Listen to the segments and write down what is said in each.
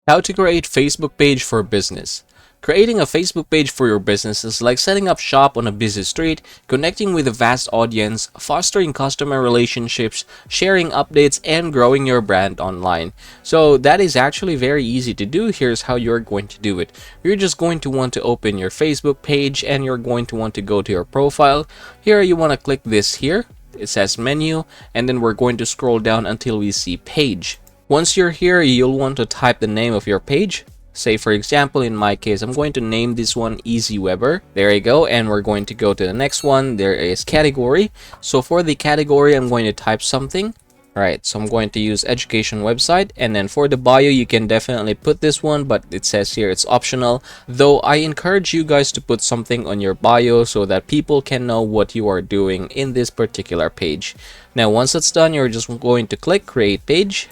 How to create Facebook page for business. Creating a Facebook page for your business is like setting up shop on a busy street, connecting with a vast audience, fostering customer relationships, sharing updates, and growing your brand online. So that is actually very easy to do. Here's how you're going to do it. You're just going to want to open your Facebook page and you're going to want to go to your profile. Here you want to click this here. It says menu, and then we're going to scroll down until we see page. Once you're here, you'll want to type the name of your page. Say, for example, in my case, I'm going to name this one Easy Weber. There you go. And we're going to go to the next one. There is category. So for the category, I'm going to type something. All right, so I'm going to use education website. And then for the bio, you can definitely put this one, but it says here it's optional. Though I encourage you guys to put something on your bio so that people can know what you are doing in this particular page. Now, once it's done, you're just going to click create page.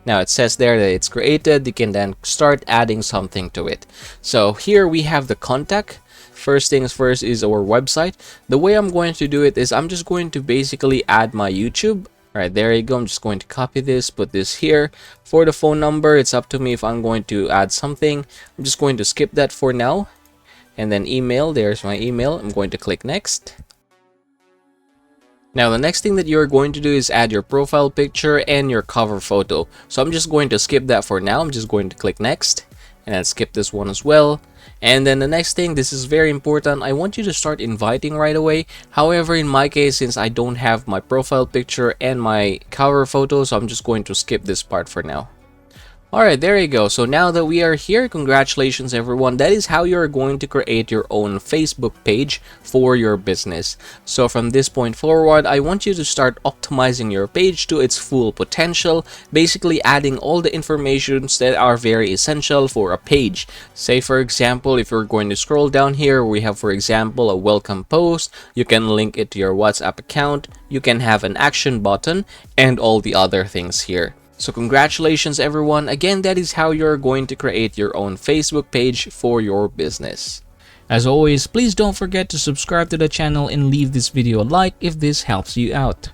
Now it says there that it's created. You can then start adding something to it. So here we have the contact. First things first is our website. The way I'm going to do it is I'm just going to basically add my YouTube. All right, there you go. I'm just going to copy this, put this here. For the phone number, it's up to me if I'm going to add something. I'm just going to skip that for now. And then email, there's my email. I'm going to click next. Now the next thing that you're going to do is add your profile picture and your cover photo. So I'm just going to skip that for now. I'm just going to click next and then skip this one as well. And then the next thing, this is very important. I want you to start inviting right away. However, in my case, since I don't have my profile picture and my cover photo, so I'm just going to skip this part for now. Alright, there you go. So now that we are here, congratulations everyone. That is how you're going to create your own Facebook page for your business. So from this point forward, I want you to start optimizing your page to its full potential, basically adding all the informations that are very essential for a page. Say for example, if you're going to scroll down here, we have for example a welcome post. You can link it to your WhatsApp account. You can have an action button and all the other things here. So congratulations everyone. Again, that is how you're going to create your own Facebook page for your business. As always, please don't forget to subscribe to the channel and leave this video a like if this helps you out.